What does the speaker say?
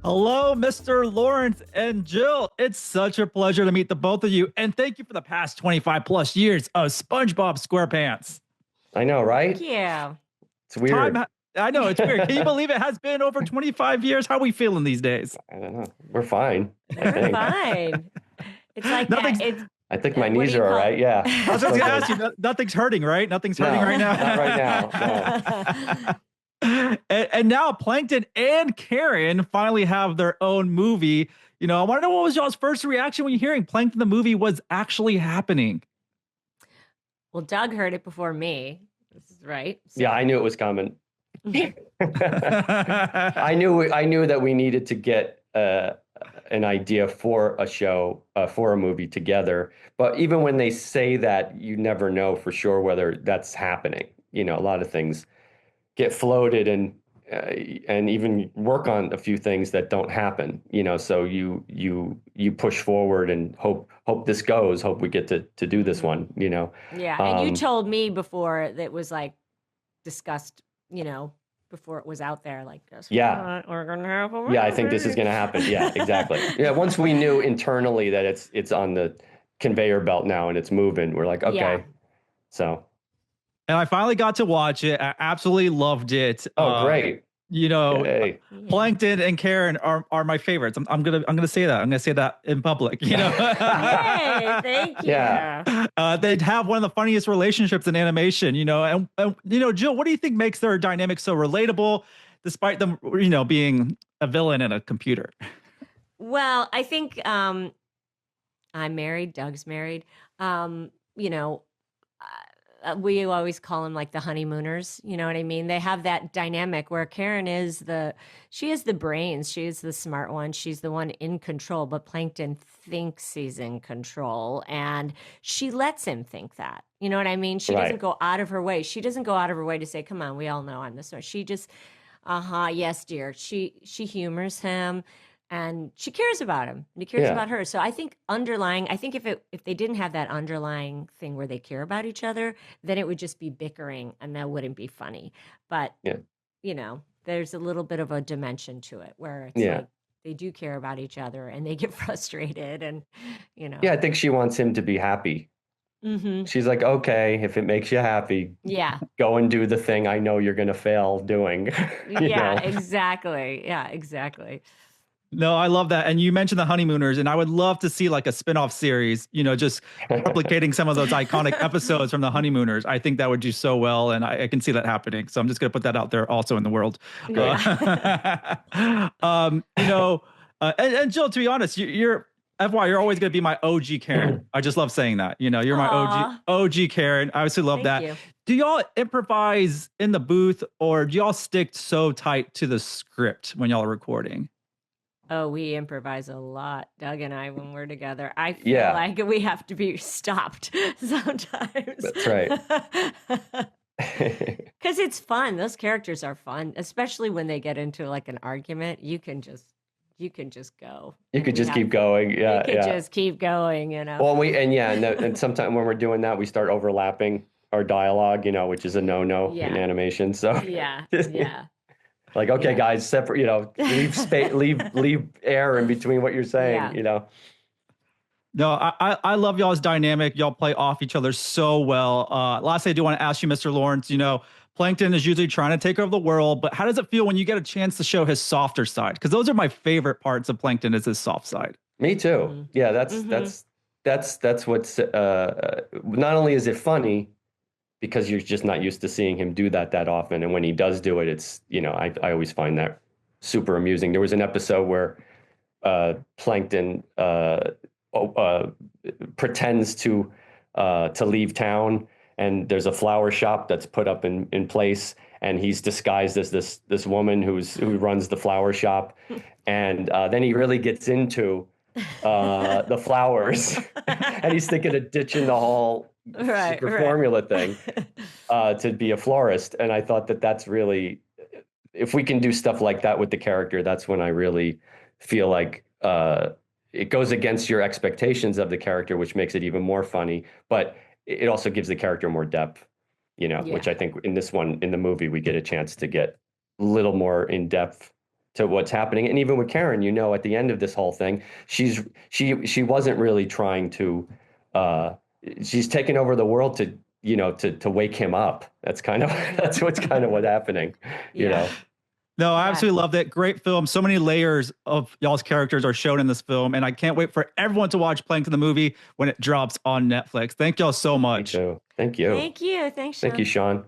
Hello, Mr. Lawrence and Jill. It's such a pleasure to meet the both of you. And thank you for the past 25 plus years of SpongeBob SquarePants. I know, right? Thank you. It's weird. I know, it's weird. Can you believe it has been over 25 years? How are we feeling these days? I don't know. We're fine. We're fine. It's like Nothing's- I think my knees are all right. Yeah. I was just going to ask you, nothing's hurting, right? Nothing's hurting right now? Not right now. No. And now Plankton and Karen finally have their own movie. You know, I want to know what was y'all's first reaction when you're hearing Plankton the movie was actually happening? Well, Doug heard it before me. This is right. So. Yeah, I knew it was coming. I knew that we needed to get an idea for a show, for a movie together. But even when they say that, you never know for sure whether that's happening. You know, a lot of things get floated and even work on a few things that don't happen. You know, so you push forward and hope this goes. Hope we get to do this one. You know. Yeah, and you told me before that was like discussed. You know, before it was out there, like, yeah, we're gonna have a movie. Yeah, I think this is gonna happen. Yeah, exactly. Yeah, once we knew internally that it's on the conveyor belt now and it's moving, we're like, okay. Yeah. So. And I finally got to watch it. I absolutely loved it. Oh, great. You know, Plankton and Karen are my favorites. I'm gonna say that. I'm gonna say that in public. You know, hey, thank you. Yeah, they'd have one of the funniest relationships in animation. You know, and you know, Jill, what do you think makes their dynamic so relatable, despite them, you know, being a villain and a computer? Well, I think I'm married. Doug's married. You know. We always call them like the honeymooners. You know what I mean? They have that dynamic where Karen she is the brains. She is the smart one. She's the one in control, but Plankton thinks he's in control and she lets him think that. You know what I mean? She doesn't go out of her way. She doesn't go out of her way to say, come on, we all know I'm this one. She just, yes, dear. She humors him. And she cares about him, and he cares about her. So I think if they didn't have that underlying thing where they care about each other, then it would just be bickering, and that wouldn't be funny. But you know, there's a little bit of a dimension to it where it's like they do care about each other, and they get frustrated, and you know. Yeah, I think she wants him to be happy. Mm-hmm. She's like, okay, if it makes you happy, go and do the thing I know you're going to fail doing. Yeah, exactly. Yeah, exactly. No, I love that. And you mentioned the honeymooners, and I would love to see like a spin-off series, you know, just replicating some of those iconic episodes from the honeymooners. I think that would do so well, and I can see that happening. So I'm just going to put that out there also in the world. Yeah. You know, and Jill, to be honest, you're always going to be my OG Karen. I just love saying that. You know, you're my OG Karen. I obviously love that. You. Do y'all improvise in the booth, or do y'all stick so tight to the script when y'all are recording? Oh, we improvise a lot, Doug and I, when we're together. I feel like we have to be stopped sometimes. That's right. Because it's fun. Those characters are fun, especially when they get into like an argument. You can just go. You could just keep going. Yeah, you could just keep going. You know. Well, and sometimes when we're doing that, we start overlapping our dialogue. You know, which is a no-no in animation. So yeah. Like, okay, guys, separate, you know, leave air in between what you're saying, you know. No, I love y'all's dynamic. Y'all play off each other so well. Lastly, I do want to ask you, Mr. Lawrence, you know, Plankton is usually trying to take over the world, but how does it feel when you get a chance to show his softer side? Because those are my favorite parts of Plankton, is his soft side. Me too. Mm-hmm. Yeah, that's what's, not only is it funny, because you're just not used to seeing him do that often. And when he does do it, it's, you know, I always find that super amusing. There was an episode where Plankton pretends to leave town, and there's a flower shop that's put up in place, and he's disguised as this woman who runs the flower shop. And then he really gets into the flowers, and he's thinking of ditching the whole formula thing to be a florist. And I thought that's really, if we can do stuff like that with the character, that's when I really feel like it goes against your expectations of the character, which makes it even more funny, but it also gives the character more depth, you know, which I think in the movie we get a chance to get a little more in depth to what's happening. And even with Karen, you know, at the end of this whole thing, she wasn't really trying to, she's taken over the world to, you know, to wake him up. That's what's kind of what's happening, you know? No, I absolutely loved it. Great film. So many layers of y'all's characters are shown in this film, and I can't wait for everyone to watch Plankton the movie when it drops on Netflix. Thank y'all so much. Me too. Thank you. Thank you. Thanks, Sean. Thank you, Sean.